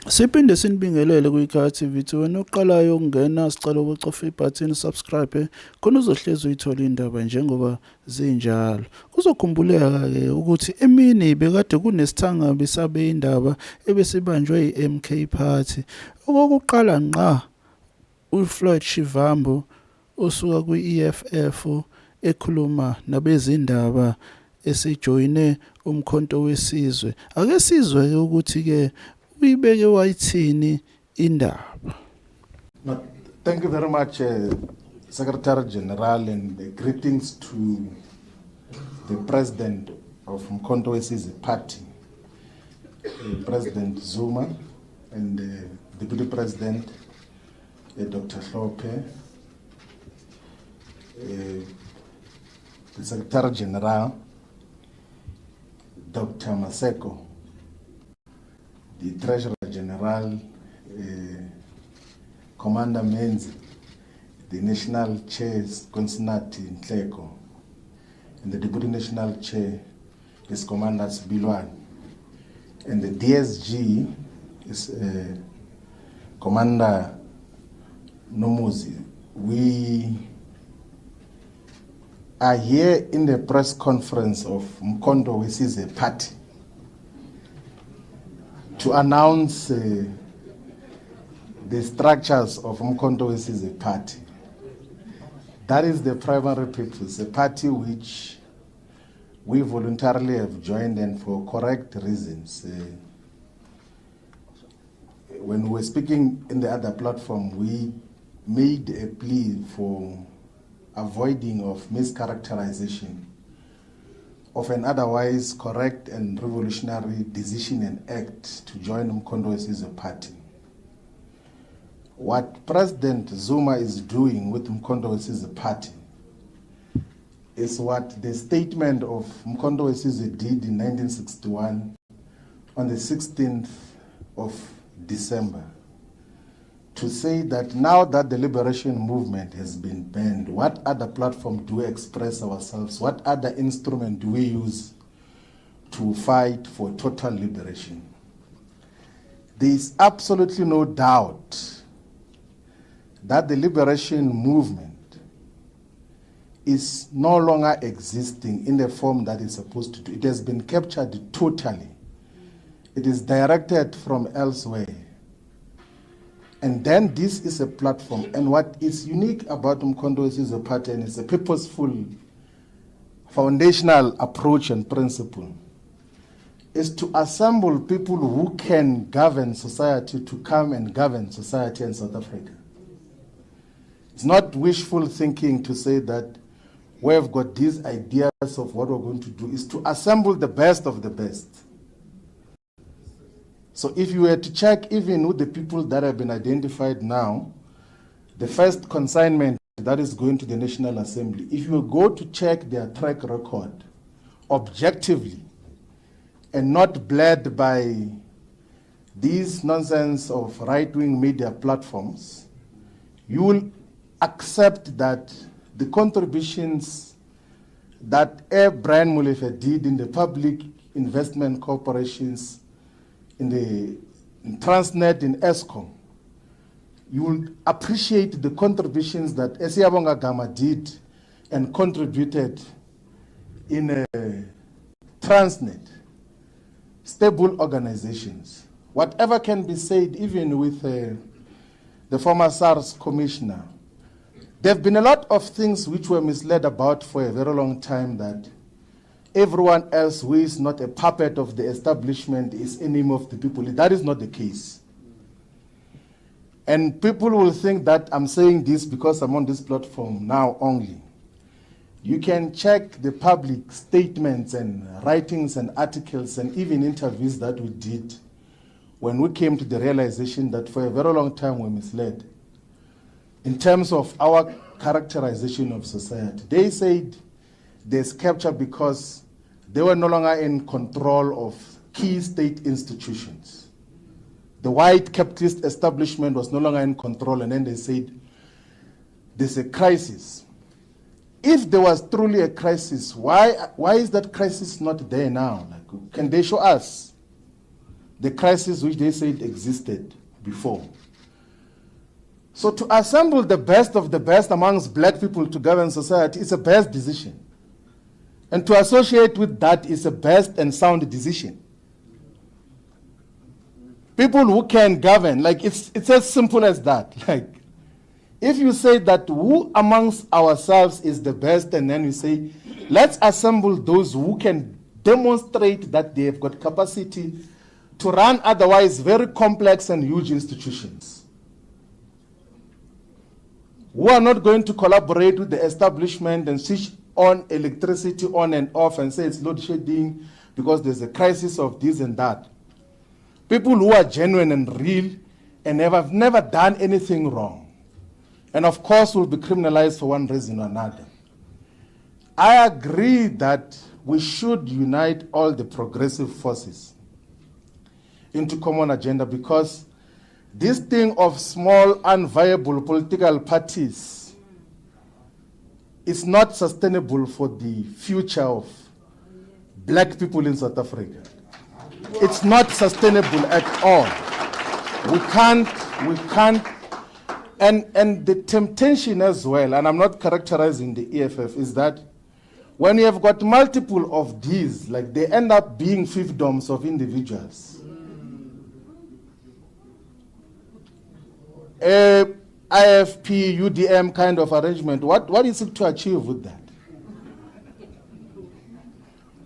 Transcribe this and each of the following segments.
Siphinde sinibingelele kwiKhathi TV. Wena oqalayo ukungena sicela ukucofa ibhathini subscribe khona uzohlezi uyithola indaba njengoba zinjalo. Kuzokhumbuleka ke ukuthi emini bekade kunesithangabi sabe indaba ebesibanjwe iMK Party. Okokuqala nqa uFloyd Shivambu osuka kwiEFF ekhuluma nabezindaba esijoyine umkhonto wesizwe. Ake sizwe ukuthi ke uyibeke wayithini indaba. Thank you very much, Secretary General, and greetings to the President of Mkhonto Wesizwe Party, President Zuma, and Deputy President Dr. Ihlombe, the Secretary General, Dr. Maseko, the Treasurer General, Commander Menzi, the National Chair, Consinati Nhleko, and the Deputy National Chair is Commander Sibilwan, and the DSG is Commander Nomuzi. We are here in the press conference of Mkhonto Wesizwe Party to announce the structures of Mkhonto Wesizwe Party. That is the primary purpose, a party which we voluntarily have joined and for correct reasons. When we were speaking in the other platform, we made a plea for avoiding of mischaracterization of an otherwise correct and revolutionary decision and act to join Mkhonto Wesizwe Party. What President Zuma is doing with Mkhonto Wesizwe Party is what the statement of Mkhonto Wesizwe did in 1961 on the 16th of December, to say that now that the liberation movement has been banned, what other platform do we express ourselves? What other instrument do we use to fight for total liberation? There is absolutely no doubt that the liberation movement is no longer existing in the form that it's supposed to do. It has been captured totally. It is directed from elsewhere. And then this is a platform. And what is unique about Mkhonto Wesizwe Party, and it's a purposeful, foundational approach and principle, is to assemble people who can govern society to come and govern society in South Africa. It's not wishful thinking to say that we've got these ideas of what we're going to do. Is to assemble the best of the best. So if you were to check even with the people that have been identified now, the first consignment that is going to the National Assembly, if you go to check their track record objectively and not bled by these nonsense of right-wing media platforms, you will accept that the contributions that Brian Molefe did in the public investment corporations, in Transnet, in Eskom, you will appreciate the contributions that Esiyabonga Gama did and contributed in Transnet, stable organizations. Whatever can be said, even with the former SARS commissioner, there have been a lot of things which were misled about for a very long time, that everyone else who is not a puppet of the establishment is enemy of the people. That is not the case. And people will think that I'm saying this because I'm on this platform now only. You can check the public statements and writings and articles and even interviews that we did when we came to the realization that for a very long time we're misled in terms of our characterization of society. They said there's capture because they were no longer in control of key state institutions. The white capitalist establishment was no longer in control, and then they said there's a crisis. If there was truly a crisis, why is that crisis not there now? Like, can they show us? the crisis which they said existed before. So to assemble the best of the best amongst black people to govern society is a best decision. And to associate with that is a best and sound decision. People who can govern, like it's as simple as that. Like, if you say that who amongst ourselves is the best, and then you say, let's assemble those who can demonstrate that they have got capacity to run otherwise very complex and huge institutions, who are not going to collaborate with the establishment and switch on electricity on and off and say it's load shedding because there's a crisis of this and that. People who are genuine and real and have never done anything wrong, and of course will be criminalized for one reason or another. I agree that we should unite all the progressive forces into common agenda, because this thing of small unviable political parties is not sustainable for the future of black people in South Africa. It's not sustainable at all. We can't, and the temptation as well, and I'm not characterizing the EFF, is that when you have got multiple of these, like they end up being fiefdoms of individuals. IFP, UDM kind of arrangement, what is it to achieve with that?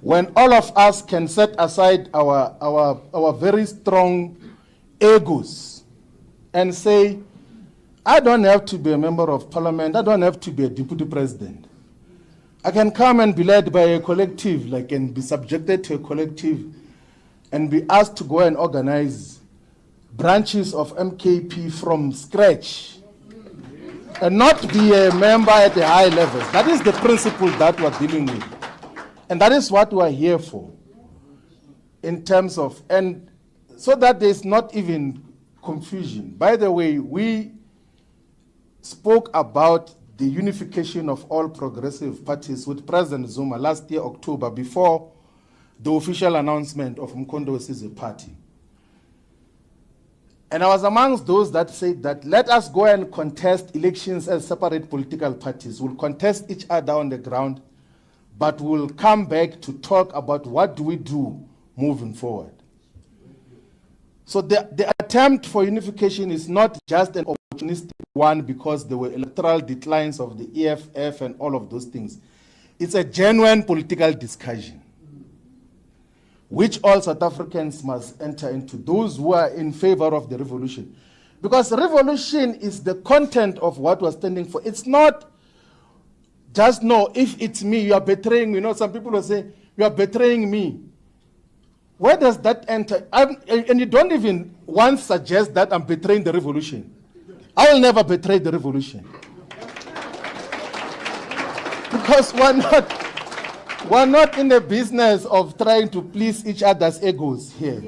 When all of us can set aside our very strong egos and say, I don't have to be a member of parliament, I don't have to be a deputy president. I can come and be led by a collective, like, and be subjected to a collective and be asked to go and organize branches of MKP from scratch and not be a member at the high levels. That is the principle that we're dealing with. And that is what we're here for in terms of, and so that there's not even confusion. By the way, we spoke about the unification of all progressive parties with President Zuma last year, October, before the official announcement of Mkondo's party. And I was amongst those that said that let us go and contest elections as separate political parties. We'll contest each other on the ground, but we'll come back to talk about what do we do moving forward. So the attempt for unification is not just an opportunistic one because there were electoral declines of the EFF and all of those things. It's a genuine political discussion, which all South Africans must enter into, those who are in favor of the revolution. Because revolution is the content of what we're standing for. It's not just, no, if it's me, you are betraying me. You know, some people will say, you are betraying me. Where does that enter? And you don't even once suggest that I'm betraying the revolution. I will never betray the revolution. Because we're not in the business of trying to please each other's egos here.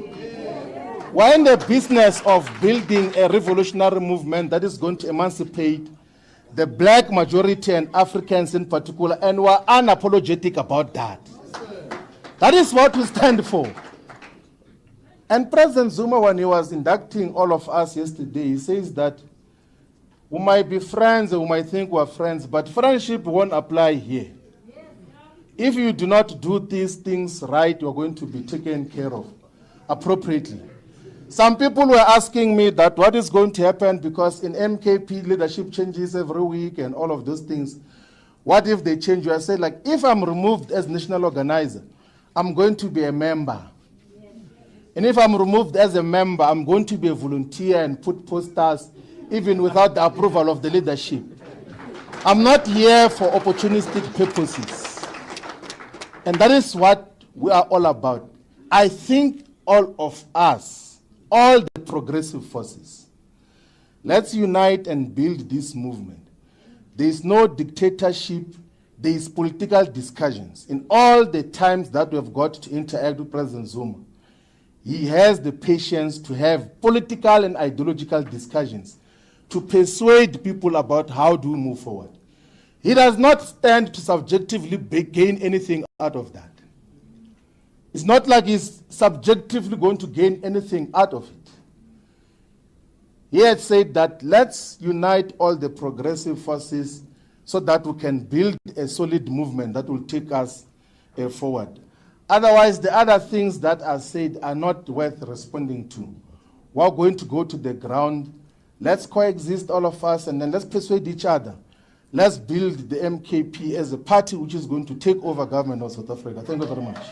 We're in the business of building a revolutionary movement that is going to emancipate the black majority and Africans in particular, and we're unapologetic about that. That is what we stand for. And President Zuma, when he was inducting all of us yesterday, he says that we might be friends and we might think we're friends, but friendship won't apply here. If you do not do these things right, you're going to be taken care of appropriately. Some people were asking me that what is going to happen because in MKP leadership changes every week and all of those things. What if they change? I said, like, if I'm removed as national organizer, I'm going to be a member. And if I'm removed as a member, I'm going to be a volunteer and put posters even without the approval of the leadership. I'm not here for opportunistic purposes. And that is what we are all about. I think all of us, all the progressive forces, let's unite and build this movement. There is no dictatorship, there is political discussions. In all the times that we have got to interact with President Zuma, he has the patience to have political and ideological discussions to persuade people about how do we move forward. He does not stand to subjectively gain anything out of that. It's not like he's subjectively going to gain anything out of it. He had said that let's unite all the progressive forces so that we can build a solid movement that will take us forward. Otherwise, the other things that are said are not worth responding to. We're going to go to the ground. Let's coexist, all of us, and then let's persuade each other. Let's build the MKP as a party which is going to take over government of South Africa. Thank you very much.